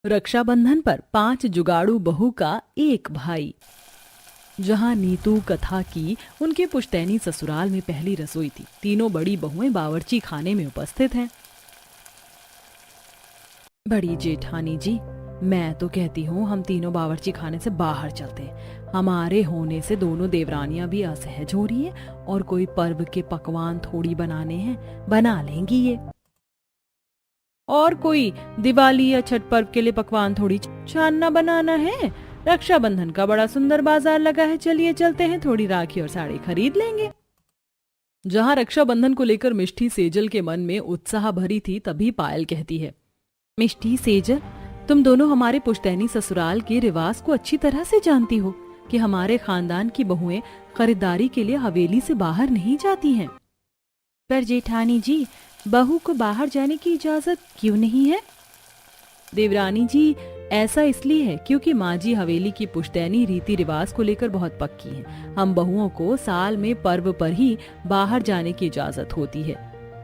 रक्षाबंधन पर 5 जुगाड़ू बहू का एक भाई। जहां नीतू कथा की उनके पुश्तैनी ससुराल में पहली रसोई थी। तीनों बड़ी बहुएं बावर्ची खाने में उपस्थित हैं। बड़ी जेठानी जी, मैं तो कहती हूँ हम तीनों बावर्ची खाने से बाहर चलते हैं। हमारे होने से दोनों देवरानियां भी असहज हो रही हैं और कोई पर्व के पकवान थोड़ी बनाने हैं, बना लेंगी ये। और कोई दिवाली या छठ पर्व के लिए पकवान थोड़ी छानना बनाना है। रक्षाबंधन का बड़ा सुंदर बाजार लगा है, चलिए चलते हैं, थोड़ी राखी और साड़ी खरीद लेंगे। जहां रक्षाबंधन को लेकर मिष्टी सेजल के मन में उत्साह भरी थी, तभी पायल कहती है, मिष्टी सेजल, तुम दोनों हमारे पुश्तैनी ससुराल के रिवाज को अच्छी तरह से जानती हो कि हमारे खानदान की बहुएं खरीदारी के लिए हवेली से बाहर नहीं जाती हैं। पर जेठानी जी, बहू को बाहर जाने की इजाजत क्यों नहीं है? देवरानी जी, ऐसा इसलिए है क्योंकि माँ जी हवेली की पुश्तैनी रीति रिवाज को लेकर बहुत पक्की हैं। हम बहुओं को साल में पर्व पर ही बाहर जाने की इजाजत होती है,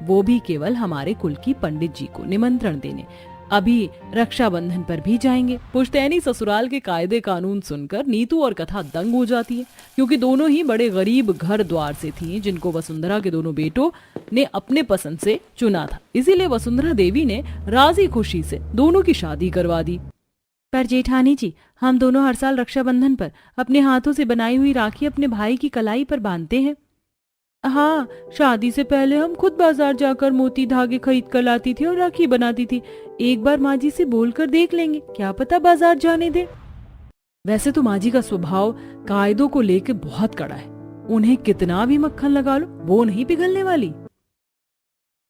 वो भी केवल हमारे कुल की पंडित जी को निमंत्रण देने। अभी रक्षाबंधन पर भी जाएंगे। पुश्तैनी ससुराल के कायदे कानून सुनकर नीतू और कथा दंग हो जाती है, क्योंकि दोनों ही बड़े गरीब घर द्वार से थीं, जिनको वसुंधरा के दोनों बेटों ने अपने पसंद से चुना था। इसीलिए वसुंधरा देवी ने राजी खुशी से दोनों की शादी करवा दी। पर जेठानी जी, हम दोनों हर साल रक्षाबंधन पर अपने हाथों से बनाई हुई राखी अपने भाई की कलाई पर बांधते हैं। हाँ, शादी से पहले हम खुद बाजार जाकर मोती धागे खरीद कर लाती थी और राखी बनाती थी। एक बार माँ जी से बोलकर देख लेंगे, क्या पता बाजार जाने दे। वैसे तो माँ जी का स्वभाव कायदों को लेकर बहुत कड़ा है, उन्हें कितना भी मक्खन लगा लो वो नहीं पिघलने वाली।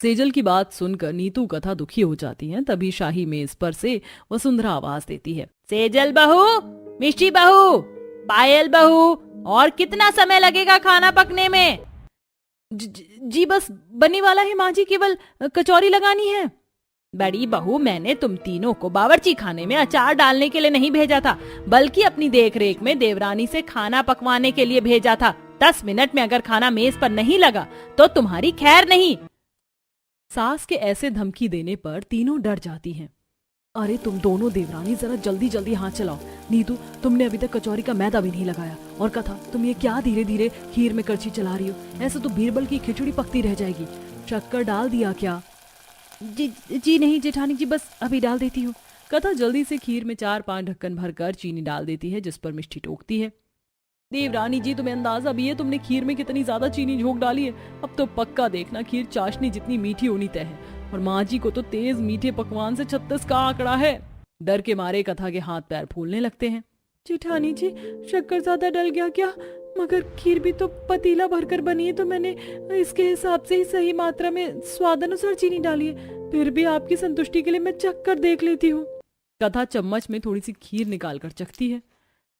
सेजल की बात सुनकर नीतू कथा दुखी हो जाती है। तभी शाही मेज पर से वसुंधरा आवाज देती है, सेजल बहू, मिष्टी बहू, पायल बहू, और कितना समय लगेगा खाना पकने में? जी बस बनी वाला है माँ जी, केवल कचौरी लगानी है। बड़ी बहू, मैंने तुम तीनों को बावर्ची खाने में अचार डालने के लिए नहीं भेजा था, बल्कि अपनी देखरेख में देवरानी से खाना पकवाने के लिए भेजा था। 10 मिनट में अगर खाना मेज पर नहीं लगा तो तुम्हारी खैर नहीं। सास के ऐसे धमकी देने पर तीनों डर जाती हैं। अरे तुम दोनों देवरानी, जरा जल्दी जल्दी हाथ चलाओ। नीतू, तुमने अभी तक कचौरी का मैदा भी नहीं लगाया। और कथा, तुम ये क्या धीरे धीरे खीर में करछी चला रही हो? ऐसे तो बीरबल की खिचड़ी पकती रह जाएगी। शक्कर डाल दिया क्या? जी नहीं जेठानी जी, बस अभी डाल देती हूँ। कथा जल्दी से खीर में 4-5 ढक्कन भरकर चीनी डाल देती है, जिस पर मिष्टी टोकती है। देवरानी जी, तुम्हें अंदाजा भी है तुमने खीर में कितनी ज्यादा चीनी झोंक डाली है? अब तो पक्का देखना खीर चाशनी जितनी मीठी होनी तय है। और माँ जी को तो तेज मीठे पकवान से 36 का आंकड़ा है। डर के मारे कथा के हाथ पैर फूलने लगते हैं। जेठानी जी, शक्कर ज्यादा डल गया क्या? मगर खीर भी तो पतीला भरकर बनी है, तो मैंने इसके हिसाब से ही सही मात्रा में स्वाद अनुसार चीनी डाली है। फिर भी आपकी संतुष्टि के लिए मैं चख कर देख लेती हूँ। कथा चम्मच में थोड़ी सी खीर निकाल कर चखती है।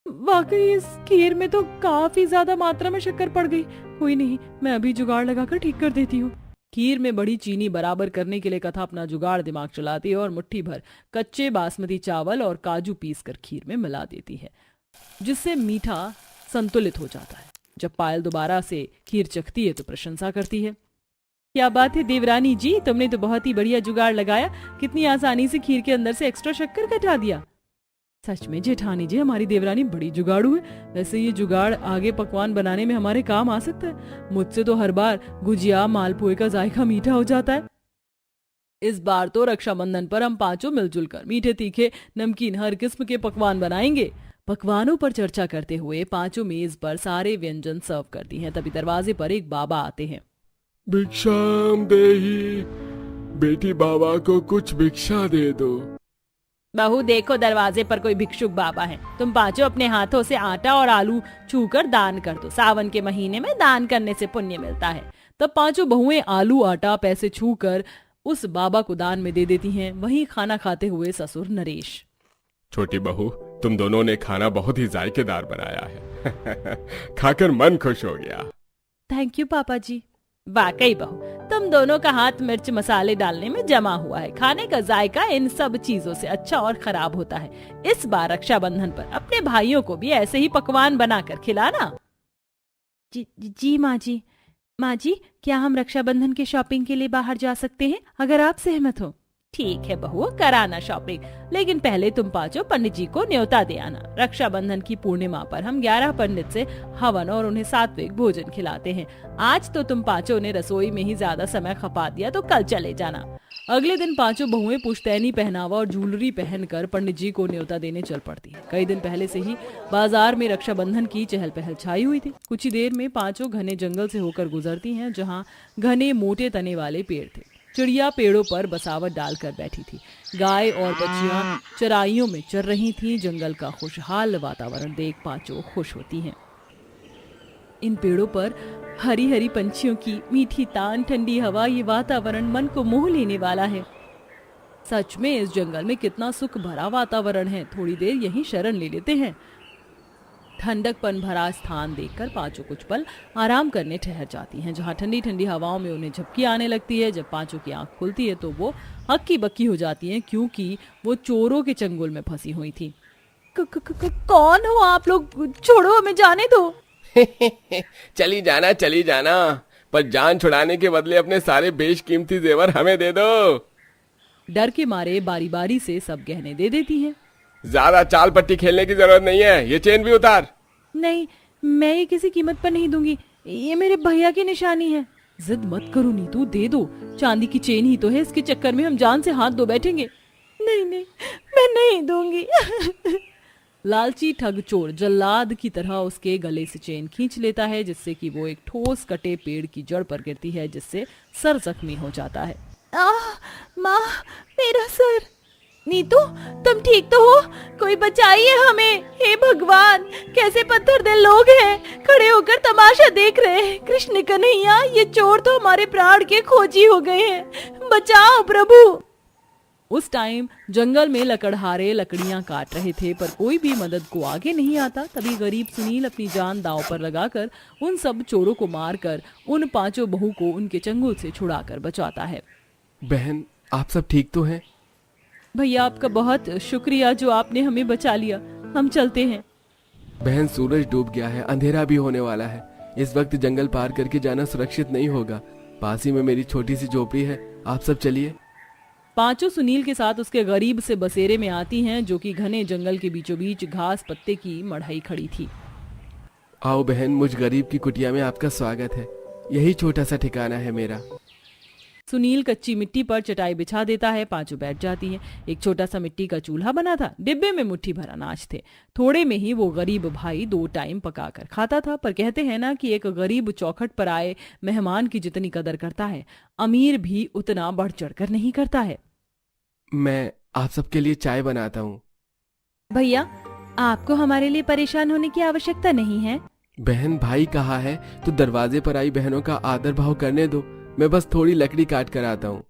वाकई इस खीर में तो काफी ज्यादा मात्रा में शक्कर पड़ गई। कोई नहीं, मैं अभी जुगाड़ लगाकर ठीक कर देती हूँ। खीर में बड़ी चीनी बराबर करने के लिए कथा अपना जुगाड़ दिमाग चलाती है और मुट्ठी भर कच्चे बासमती चावल और काजू पीस कर खीर में मिला देती है, जिससे मीठा संतुलित हो जाता है। जब पायल दोबारा से खीर चखती है तो प्रशंसा करती है, क्या बात है देवरानी जी, तुमने तो बहुत ही बढ़िया जुगाड़ लगाया। कितनी आसानी से खीर के अंदर से एक्स्ट्रा शक्कर घटा दिया। सच में जेठानी जी, हमारी देवरानी बड़ी जुगाड़ू है। वैसे ये जुगाड़ आगे पकवान बनाने में हमारे काम आ सकता है। मुझसे तो हर बार गुजिया मालपुए का जायका मीठा हो जाता है। इस बार तो रक्षाबंधन पर हम पांचों मिलजुल कर मीठे तीखे नमकीन हर किस्म के पकवान बनाएंगे। पकवानों पर चर्चा करते हुए पांचों मेज पर सारे व्यंजन सर्व करती हैं। तभी दरवाजे पर एक बाबा आते हैं। भिक्षाम देही, बेटी बाबा को कुछ भिक्षा दे दो। बहू देखो, दरवाजे पर कोई भिक्षुक बाबा है। तुम पांचों अपने हाथों से आटा और आलू छूकर दान कर दो। सावन के महीने में दान करने से पुण्य मिलता है। तब पांचों बहुएं आलू आटा पैसे छूकर उस बाबा को दान में दे देती हैं। वहीं खाना खाते हुए ससुर नरेश, छोटी बहू, तुम दोनों ने खाना बहुत ही जायकेदार बनाया है। खाकर मन खुश हो गया। थैंक यू पापा जी। वाकई बहू, तुम दोनों का हाथ मिर्च मसाले डालने में जमा हुआ है। खाने का जायका इन सब चीजों से अच्छा और खराब होता है। इस बार रक्षाबंधन पर अपने भाइयों को भी ऐसे ही पकवान बनाकर खिलाना। जी माँ जी। माँ जी, क्या हम रक्षाबंधन के शॉपिंग के लिए बाहर जा सकते हैं, अगर आप सहमत हो? ठीक है बहू, कराना शॉपिंग, लेकिन पहले तुम पांचों पंडित जी को न्योता दे आना। रक्षाबंधन की पूर्णिमा पर हम 11 पंडित से हवन और उन्हें सात्विक भोजन खिलाते हैं। आज तो तुम पांचों ने रसोई में ही ज्यादा समय खपा दिया, तो कल चले जाना। अगले दिन पांचों बहुएं पुश्तैनी पहनावा और ज्वेलरी पहनकर पंडित जी को न्योता देने चल पड़ती है। कई दिन पहले से ही बाजार में रक्षाबंधन की चहल पहल छाई हुई थी। कुछ ही देर में पांचों घने जंगल से होकर गुजरती हैं, जहाँ घने मोटे तने वाले पेड़ थे। चिड़िया पेड़ों पर बसावट डालकर बैठी थी। गाय और बच्चियां चराइयों में चर रही थीं। जंगल का खुशहाल वातावरण देख पांचों खुश होती हैं। इन पेड़ों पर हरी हरी पंछियों की मीठी तान, ठंडी हवा, ये वातावरण मन को मोह लेने वाला है। सच में इस जंगल में कितना सुख भरा वातावरण है। थोड़ी देर यहीं शरण ले लेते हैं। ठंडकपन भरा स्थान देखकर पांचों कुछ पल आराम करने ठहर जाती हैं, जहां ठंडी ठंडी हवाओं में उन्हें झपकी आने लगती है। जब पांचों की आंख खुलती है तो वो हक्की बक्की हो जाती हैं, क्योंकि वो चोरों के चंगुल में फंसी हुई थी। कौन हो आप लोग? छोड़ो, हमें जाने दो। चली जाना, पर जान छुड़ाने के बदले अपने सारे बेशकीमती जेवर हमें दे दो। डर के मारे बारी बारी से सब गहने दे देती हैं। ज्यादा चाल पट्टी खेलने की जरूरत नहीं है, ये चेन भी उतार। नहीं, मैं ये किसी कीमत पर नहीं दूंगी, ये मेरे भैया की निशानी है। जिद मत करो नीतू, दे दो। चांदी की चेन ही तो है, इसके चक्कर में हम जान से हाथ धो बैठेंगे। नहीं, मैं नहीं दूंगी। लालची ठग चोर जल्लाद की तरह उसके गले से चेन खींच लेता है, जिससे कि वो एक ठोस कटे पेड़ की जड़ पर गिरती है, जिससे सर जख्मी हो जाता है। माँ, मेरा सर। नीतू, तुम ठीक तो हो? कोई बचाइए हमें। हे भगवान, कैसे पत्थर दिल लोग हैं, खड़े होकर तमाशा देख रहे हैं। कृष्ण कन्हैया, ये चोर तो हमारे प्राण के खोजी हो गए हैं, बचाओ प्रभु। उस टाइम जंगल में लकड़हारे लकड़ियां काट रहे थे, पर कोई भी मदद को आगे नहीं आता। तभी गरीब सुनील अपनी जान दांव पर लगाकर उन सब चोरों को मारकर उन पांचों बहू को उनके चंगुल से छुड़ाकर बचाता है। बहन, आप सब ठीक तो हैं? भैया, आपका बहुत शुक्रिया जो आपने हमें बचा लिया। हम चलते हैं। बहन, सूरज डूब गया है, अंधेरा भी होने वाला है। इस वक्त जंगल पार करके जाना सुरक्षित नहीं होगा। पास ही में मेरी छोटी सी झोपड़ी है, आप सब चलिए। पांचों सुनील के साथ उसके गरीब से बसेरे में आती हैं, जो कि घने जंगल के बीचों बीच घास पत्ते की मढ़ाई खड़ी थी। आओ बहन, मुझ गरीब की कुटिया में आपका स्वागत है। यही छोटा सा ठिकाना है मेरा। सुनील कच्ची मिट्टी पर चटाई बिछा देता है। पांचों बैठ जाती हैं। एक छोटा सा मिट्टी का चूल्हा बना था, डिब्बे में मुट्ठी भर अनाज थे। थोड़े में ही वो गरीब भाई 2 टाइम पकाकर खाता था। पर कहते हैं ना कि एक गरीब चौखट पर आए मेहमान की जितनी कदर करता है, अमीर भी उतना बढ़ चढ़कर नहीं करता है। मैं आप सबके लिए चाय बनाता हूँ। भैया, आपको हमारे लिए परेशान होने की आवश्यकता नहीं है। बहन, भाई कहा है तो दरवाजे पर आई बहनों का आदर भाव करने दो। मैं बस थोड़ी लकड़ी काट कर आता हूँ।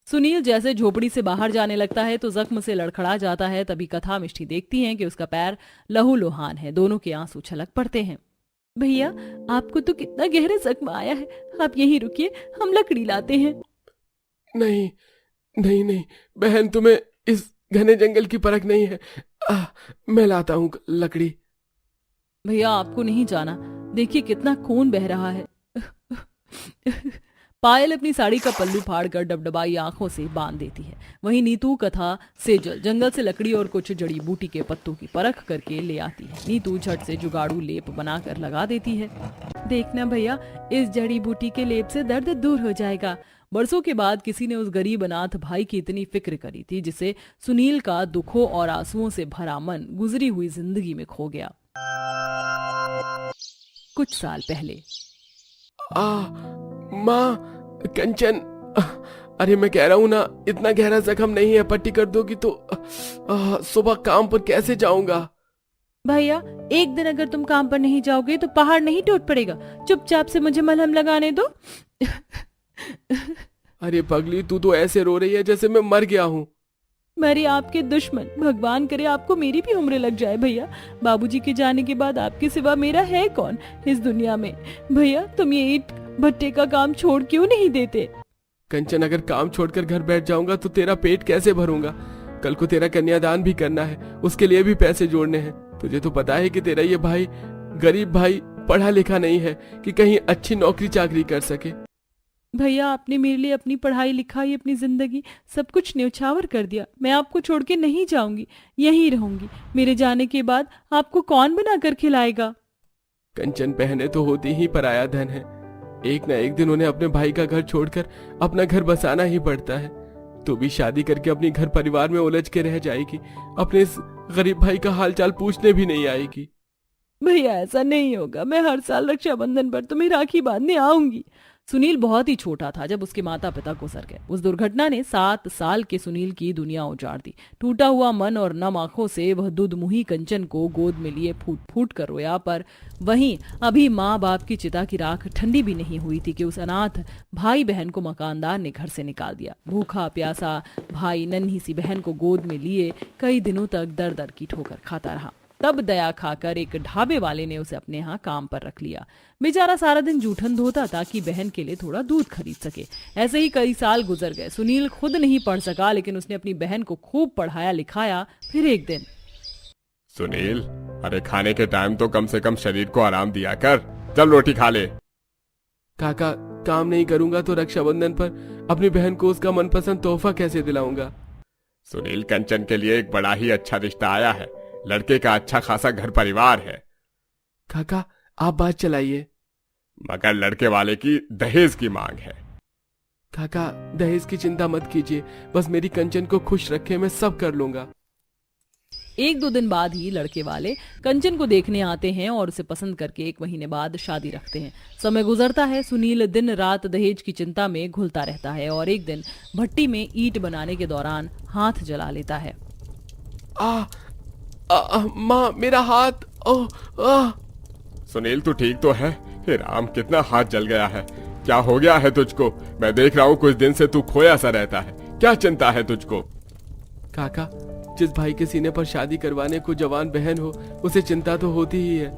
सुनील जैसे झोपड़ी से बाहर जाने लगता है तो जख्म से लड़खड़ा जाता है। तभी कथा मिष्टी देखती हैं कि उसका पैर लहूलुहान है। दोनों के आंसू छलक पड़ते हैं। भैया, आपको तो कितना गहरा जख्म आया है, आप यहीं रुकिए, हम लकड़ी लाते हैं। नहीं नहीं नहीं बहन, तुम्हें इस घने जंगल की परख नहीं है। मैं लाता हूँ लकड़ी। भैया, आपको नहीं जाना, देखिए कितना खून बह रहा है। पायल अपनी साड़ी का पल्लू फाड़कर डबडबाई आंखों से बांध देती है। वहीं नीतू कथा सेजल जंगल से लकड़ी और कुछ जड़ी बूटी के पत्तों की परख करके ले आती है। नीतू झट से जुगाड़ू लेप बनाकर लगा देती है। देखना भैया, इस जड़ी बूटी के लेप से दर्द दूर हो जाएगा। बरसों के बाद किसी ने उस गरीब अनाथ भाई की इतनी फिक्र करी थी, जिसे सुनील का दुखों और आंसुओं से भरा मन गुजरी हुई जिंदगी में खो गया। कुछ साल पहले। माँ, कंचन, अरे मैं कह रहा हूँ ना, इतना गहरा जख्म नहीं है, पट्टी कर दोगी तो सुबह काम पर कैसे जाऊंगा? भैया, एक दिन अगर तुम काम पर नहीं जाओगे तो पहाड़ नहीं टूट पड़ेगा। चुपचाप से मुझे मलहम लगाने दो। अरे पगली, तू तो ऐसे रो रही है जैसे मैं मर गया हूँ। मेरे आपके दुश्मन, भगवान करे आपको मेरी भी उम्र लग जाए। भैया, बाबूजी के जाने के बाद आपके सिवा मेरा है कौन इस दुनिया में। भैया, तुम ये ईंट भट्टे का काम छोड़ क्यों नहीं देते? कंचन, अगर काम छोड़कर घर बैठ जाऊंगा तो तेरा पेट कैसे भरूंगा? कल को तेरा कन्यादान भी करना है, उसके लिए भी पैसे जोड़ने हैं। तुझे तो पता है कि तेरा ये भाई, गरीब भाई, पढ़ा लिखा नहीं है कि कहीं अच्छी नौकरी चाकरी कर सके। भैया आपने मेरे लिए अपनी पढ़ाई लिखाई, अपनी जिंदगी सब कुछ न्यौछावर कर दिया। मैं आपको छोड़ के नहीं जाऊंगी, यहीं रहूंगी। मेरे जाने के बाद आपको कौन बनाकर खिलाएगा? कंचन, बहनें तो होती ही पराया धन है। एक ना एक दिन उन्हें अपने भाई का घर छोड़कर अपना घर बसाना ही पड़ता है। तू भी शादी करके अपनी घर परिवार में उलझ के रह जाएगी, अपने इस गरीब भाई का हालचाल पूछने भी नहीं आएगी। भैया ऐसा नहीं होगा, मैं हर साल रक्षाबंधन पर तुम्हें राखी बांधने आऊंगी। सुनील बहुत ही छोटा था जब उसके माता पिता गुजर गए। उस दुर्घटना ने 7 साल के सुनील की दुनिया उजाड़ दी। टूटा हुआ मन और नम आंखों से वह दुधमुही कंचन को गोद में लिए फूट फूट कर रोया। पर वहीं अभी माँ बाप की चिता की राख ठंडी भी नहीं हुई थी कि उस अनाथ भाई बहन को मकानदार ने घर से निकाल दिया। भूखा प्यासा भाई नन्ही सी बहन को गोद में लिए कई दिनों तक दर दर की ठोकर खाता रहा। तब दया खाकर एक ढाबे वाले ने उसे अपने यहाँ काम पर रख लिया। बेचारा सारा दिन जूठन धोता ताकि बहन के लिए थोड़ा दूध खरीद सके। ऐसे ही कई साल गुजर गए। सुनील खुद नहीं पढ़ सका, लेकिन उसने अपनी बहन को खूब पढ़ाया लिखाया। फिर एक दिन, सुनील, अरे खाने के टाइम तो कम से कम शरीर को आराम दिया कर। चल रोटी खा ले। काका, काम नहीं करूंगा तो रक्षाबंधन पर अपनी बहन को उसका मनपसंद तोहफा कैसे दिलाऊंगा? सुनील, कंचन के लिए एक बड़ा ही अच्छा रिश्ता आया है। लड़के का अच्छा खासा घर परिवार है। काका, आप बात चलाइए। मगर लड़के वाले की दहेज की मांग है। काका, दहेज की चिंता मत कीजिए, बस मेरी कंचन को खुश रखे, मैं सब कर लूंगा। 1-2 दिन बाद ही लड़के वाले कंचन को देखने आते हैं और उसे पसंद करके 1 महीने बाद शादी रखते हैं। समय गुजरता है। सुनील दिन रात दहेज की चिंता में घुलता रहता है और एक दिन भट्टी में ईंट बनाने के दौरान हाथ जला लेता है। माँ, मेरा हाथ। सुनील, तू ठीक तो है? हे राम, कितना हाथ जल गया है। क्या हो गया है तुझको? मैं देख रहा हूँ कुछ दिन से तू खोया सा रहता है। क्या चिंता है तुझको? काका, जिस भाई के सीने पर शादी करवाने को जवान बहन हो, उसे चिंता तो होती ही है।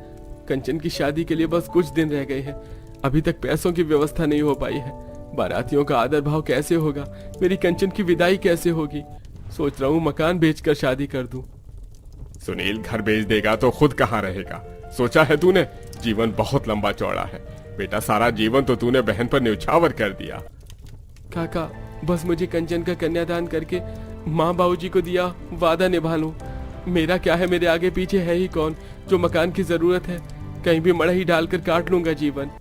कंचन की शादी के लिए बस कुछ दिन रह गए हैं। अभी तक पैसों की व्यवस्था नहीं हो पाई है। बारातियों का आदर भाव कैसे होगा? मेरी कंचन की विदाई कैसे होगी? सोच रहा हूँ मकान बेचकर शादी कर दूं। सुनील, घर बेच देगा तो खुद कहाँ रहेगा? सोचा है तूने? जीवन बहुत लंबा चौड़ा है बेटा। सारा जीवन तो तूने बहन पर न्यौछावर कर दिया। काका, बस मुझे कंचन का कन्यादान करके माँ बाबूजी को दिया वादा निभा लूं। मेरा क्या है, मेरे आगे पीछे है ही कौन जो मकान की जरूरत है? कहीं भी मड़ई डालकर काट लूंगा जीवन।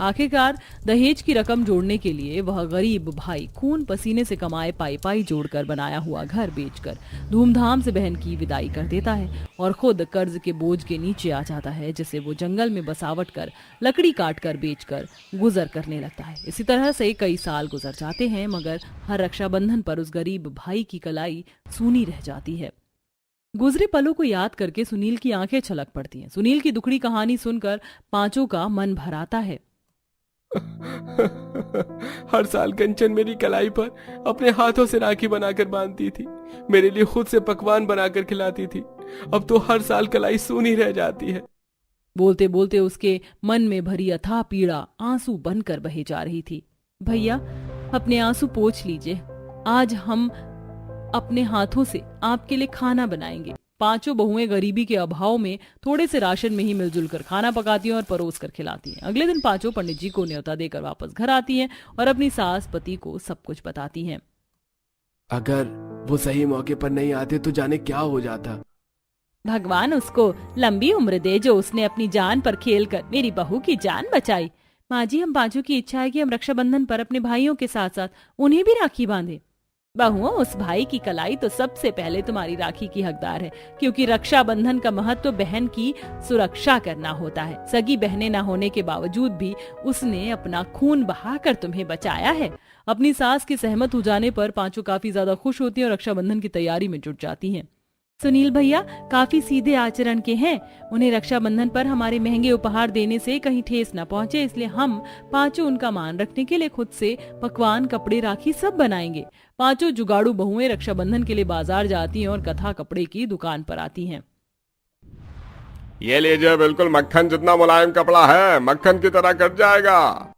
आखिरकार दहेज की रकम जोड़ने के लिए वह गरीब भाई खून पसीने से कमाए पाई पाई जोड़कर बनाया हुआ घर बेचकर धूमधाम से बहन की विदाई कर देता है और खुद कर्ज के बोझ के नीचे आ जाता है, जिसे वो जंगल में बसावट कर लकड़ी काट कर बेचकर गुजर करने लगता है। इसी तरह से कई साल गुजर जाते हैं, मगर हर रक्षाबंधन पर उस गरीब भाई की कलाई सूनी रह जाती है। गुजरे पलों को याद करके सुनील की आंखें छलक पड़ती हैं। सुनील की दुखड़ी कहानी सुनकर पांचों का मन भर आता है। हर साल कंचन मेरी कलाई पर अपने हाथों से राखी बनाकर बांधती थी, मेरे लिए खुद से पकवान बनाकर खिलाती थी। अब तो हर साल कलाई सूनी रह जाती है। बोलते बोलते उसके मन में भरी अथाह पीड़ा आंसू बनकर बहे जा रही थी। भैया, अपने आंसू पोंछ लीजिए। आज हम अपने हाथों से आपके लिए खाना बनाएंगे। पांचों बहुएं गरीबी के अभाव में थोड़े से राशन में ही मिलजुल कर खाना पकाती हैं और परोस कर खिलाती हैं। अगले दिन पांचों पंडित जी को न्योता देकर वापस घर आती हैं और अपनी सास पति को सब कुछ बताती हैं। अगर वो सही मौके पर नहीं आते तो जाने क्या हो जाता। भगवान उसको लंबी उम्र दे जो उसने अपनी जान पर खेलकर मेरी बहू की जान बचाई। माँ जी, हम पांचों की इच्छा है कि हम रक्षाबंधन पर अपने भाइयों के साथ साथ उन्हें भी राखी बांधे। बहुओं, उस भाई की कलाई तो सबसे पहले तुम्हारी राखी की हकदार है, क्योंकि रक्षाबंधन का महत्व बहन की सुरक्षा करना होता है। सगी बहनें न होने के बावजूद भी उसने अपना खून बहाकर तुम्हें बचाया है। अपनी सास की सहमत हो जाने पर पांचों काफी ज्यादा खुश होती हैं और रक्षाबंधन की तैयारी में जुट जाती हैं। सुनील भैया काफी सीधे आचरण के हैं। उन्हें रक्षाबंधन पर हमारे महंगे उपहार देने से कहीं ठेस न पहुंचे, इसलिए हम पांचों उनका मान रखने के लिए खुद से पकवान, कपड़े, राखी सब बनाएंगे। पांचों जुगाड़ू बहुएं रक्षाबंधन के लिए बाजार जाती हैं और कथा कपड़े की दुकान पर आती हैं। ये लीजिए, बिल्कुल मक्खन जितना मुलायम कपड़ा है, मक्खन की तरह कट जाएगा।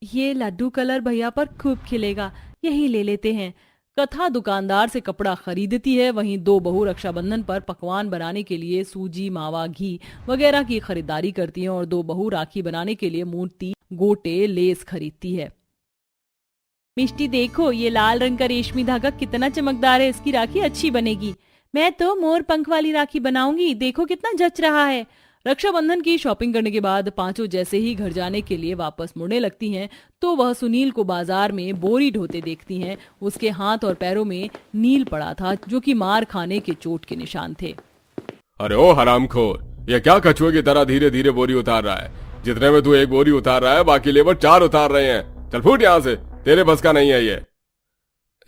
ये लड्डू कलर भैया पर खूब खिलेगा, यही ले लेते हैं। कथा दुकानदार से कपड़ा खरीदती है। वहीं दो बहू रक्षाबंधन पर पकवान बनाने के लिए सूजी, मावा, घी वगैरह की खरीदारी करती हैं और दो बहू राखी बनाने के लिए मूर्ति, गोटे, लेस खरीदती है। मिष्टी देखो, ये लाल रंग का रेशमी धागा कितना चमकदार है, इसकी राखी अच्छी बनेगी। मैं तो मोर पंख वाली राखी बनाऊंगी, देखो कितना जच रहा है। रक्षाबंधन की शॉपिंग करने के बाद पांचों जैसे ही घर जाने के लिए वापस मुड़ने लगती हैं तो वह सुनील को बाजार में बोरी ढोते देखती हैं। उसके हाथ और पैरों में नील पड़ा था, जो कि मार खाने के चोट के निशान थे। अरे ओ हरामखोर, ये क्या कछुए की तरह धीरे धीरे बोरी उतार रहा है? जितने में तू एक बोरी उतार रहा है, बाकी लेबर 4 उतार रहे हैं। चल फूट यहाँ से, तेरे बस का नहीं है ये।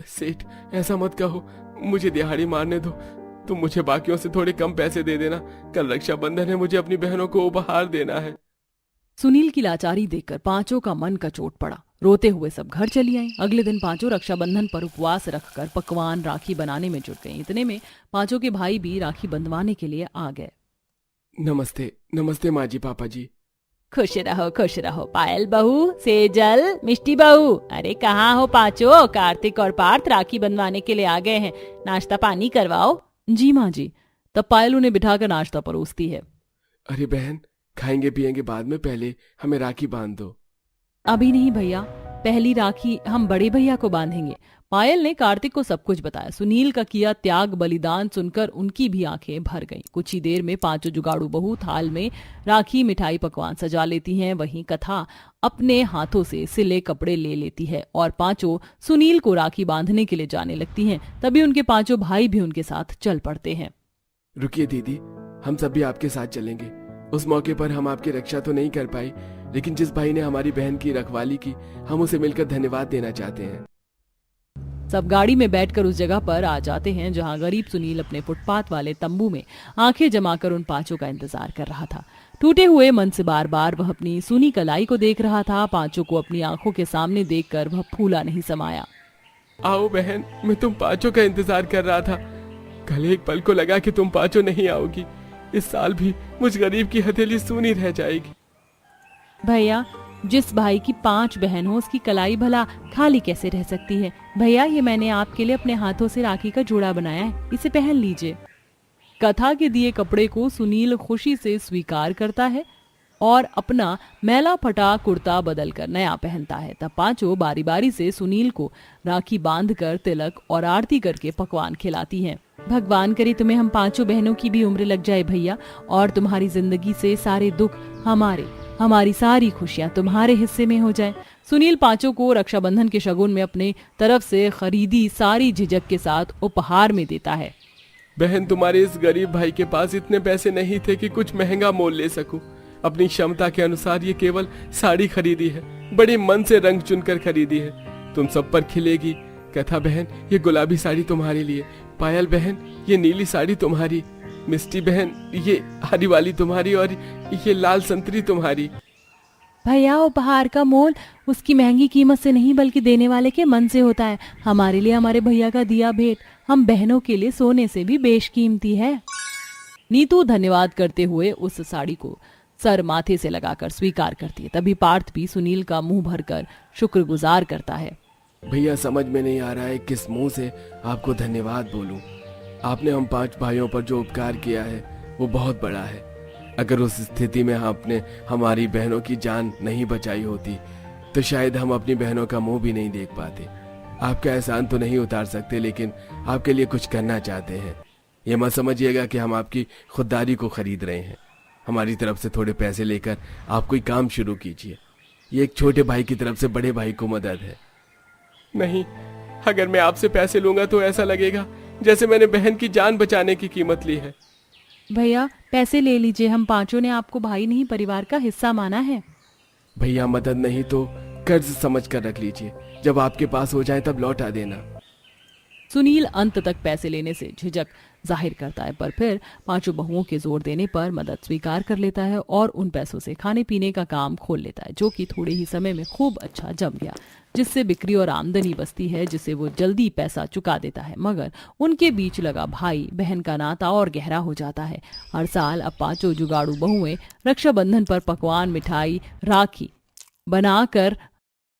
सेठ, ऐसा मत कहो, मुझे दिहाड़ी मारने दो। तुम मुझे बाकियों से थोड़े कम पैसे दे देना। कल रक्षाबंधन है, मुझे अपनी बहनों को उपहार देना है। सुनील की लाचारी देखकर पांचों का मन का चोट पड़ा। रोते हुए सब घर चली आई। अगले दिन पांचों रक्षाबंधन पर उपवास रखकर पकवान राखी बनाने में जुट गईं। इतने में पांचों के भाई भी राखी बंधवाने के लिए आ गए। नमस्ते नमस्ते माँ जी, पापा जी। खुश रहो पायल बहू, सेजल, मिष्टी बहू। अरे कहाँ हो पांचों? कार्तिक और पार्थ राखी बंधवाने के लिए आ गए हैं, नाश्ता पानी करवाओ। जी माँ जी। तब पायल उन्हें बिठाकर नाश्ता परोसती है। अरे बहन, खाएंगे पिएंगे बाद में, पहले हमें राखी बांध दो। अभी नहीं भैया, पहली राखी हम बड़े भैया को बांधेंगे। पायल ने कार्तिक को सब कुछ बताया। सुनील का किया त्याग बलिदान सुनकर उनकी भी आंखें भर गईं। कुछ ही देर में पांचों जुगाड़ू बहू थाल में राखी मिठाई पकवान सजा लेती हैं। वहीं कथा अपने हाथों से सिले कपड़े ले लेती है और पांचों सुनील को राखी बांधने के लिए जाने लगती हैं। तभी उनके पांचों भाई भी उनके साथ चल पड़ते हैं। रुकिए दीदी, हम सब भी आपके साथ चलेंगे। उस मौके पर हम आपकी रक्षा तो नहीं कर पाई, लेकिन जिस भाई ने हमारी बहन की रखवाली की, हम उसे मिलकर धन्यवाद देना चाहते हैं। सब गाड़ी में बैठकर उस जगह पर आ जाते हैं जहां गरीब सुनील अपने फुटपाथ वाले तंबू में आंखें जमाकर उन पांचों का इंतजार कर रहा था। टूटे हुए मन से बार बार वह अपनी सूनी कलाई को देख रहा था। पांचों को अपनी आंखों के सामने देखकर वह फूला नहीं समाया। आओ बहन, मैं तुम पांचों का इंतजार कर रहा था। कल एक पल को लगा कि तुम पांचों नहीं आओगी। इस साल भी मुझ गरीब की हथेली सूनी रह जाएगी। भैया, जिस भाई की 5 बहन हो उसकी कलाई भला खाली कैसे रह सकती है? भैया, ये मैंने आपके लिए अपने हाथों से राखी का जोड़ा बनाया है, इसे पहन लीजिए। कथा के दिए कपड़े को सुनील खुशी से स्वीकार करता है और अपना मैला फटा कुर्ता बदलकर नया पहनता है। तब पांचों बारी बारी से सुनील को राखी बांधकर तिलक और आरती करके पकवान खिलाती हैं। भगवान करे तुम्हें हम पांचों बहनों की भी उम्र लग जाए भैया, और तुम्हारी जिंदगी से सारे दुख हमारी सारी खुशियां तुम्हारे हिस्से में हो जाए। सुनील पांचों को रक्षाबंधन के शगुन में अपने तरफ से खरीदी सारी झिझक के साथ उपहार में देता है। बहन, तुम्हारे इस गरीब भाई के पास इतने पैसे नहीं थे कि कुछ महंगा मोल ले सकूं। अपनी क्षमता के अनुसार ये केवल साड़ी खरीदी है, बड़े मन से रंग चुनकर खरीदी है। तुम सब पर खिलेगी। कथा बहन, ये गुलाबी साड़ी तुम्हारे लिए। पायल बहन, ये नीली साड़ी तुम्हारी। मिष्टी बहन, ये हरी वाली तुम्हारी, और ये लाल संतरी तुम्हारी। भैया, उपहार का मोल उसकी महंगी कीमत से नहीं बल्कि देने वाले के मन से होता है। हमारे लिए हमारे भैया का दिया भेंट हम बहनों के लिए सोने से भी बेशकीमती है। नीतू धन्यवाद करते हुए उस साड़ी को सर माथे से लगाकर स्वीकार करती है। तभी पार्थ भी सुनील का मुंह भरकर शुक्रगुजार करता है। भैया, समझ में नहीं आ रहा है किस मुंह से आपको धन्यवाद बोलूं। आपने हम 5 भाइयों पर जो उपकार किया है वो बहुत बड़ा है। अगर उस स्थिति में आपने हमारी बहनों की जान नहीं बचाई होती तो शायद हम अपनी बहनों का मुंह भी नहीं देख पाते। आपका एहसान तो नहीं उतार सकते, लेकिन आपके लिए कुछ करना चाहते हैं। ये मत समझिएगा कि हम आपकी खुददारी को खरीद रहे हैं। हमारी तरफ से थोड़े पैसे लेकर आप कोई काम शुरू कीजिए। ये एक छोटे भाई की तरफ से बड़े भाई को मदद है। नहीं, अगर मैं आपसे पैसे लूंगा तो ऐसा लगेगा जैसे मैंने बहन की जान बचाने की कीमत ली है। भैया, पैसे ले लीजिए, हम पांचों ने आपको भाई नहीं परिवार का हिस्सा माना है। भैया, मदद नहीं तो कर्ज समझ कर रख लीजिए, जब आपके पास हो जाए तब लौटा देना। सुनील अंत तक पैसे लेने से झिझक जाहिर करता है, पर फिर पांचों बहुओं के जोर देने पर मदद स्वीकार कर लेता है और उन पैसों से खाने पीने का काम खोल लेता है, जो कि थोड़े ही समय में खूब अच्छा जम गया, जिससे बिक्री और आमदनी बसती है, जिससे वो जल्दी पैसा चुका देता है। मगर उनके बीच लगा भाई बहन का नाता और गहरा हो जाता है। हर साल अब पांचों जुगाड़ू बहुएं रक्षाबंधन पर पकवान, मिठाई, राखी बनाकर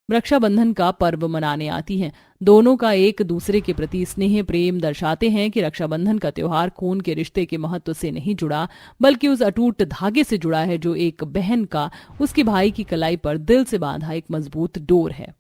रक्षाबंधन का पर्व मनाने आती हैं। दोनों का एक दूसरे के प्रति स्नेह प्रेम दर्शाते हैं कि रक्षाबंधन का त्योहार खून के रिश्ते के महत्व से नहीं जुड़ा, बल्कि उस अटूट धागे से जुड़ा है जो एक बहन का उसके भाई की कलाई पर दिल से बांधा एक मजबूत डोर है।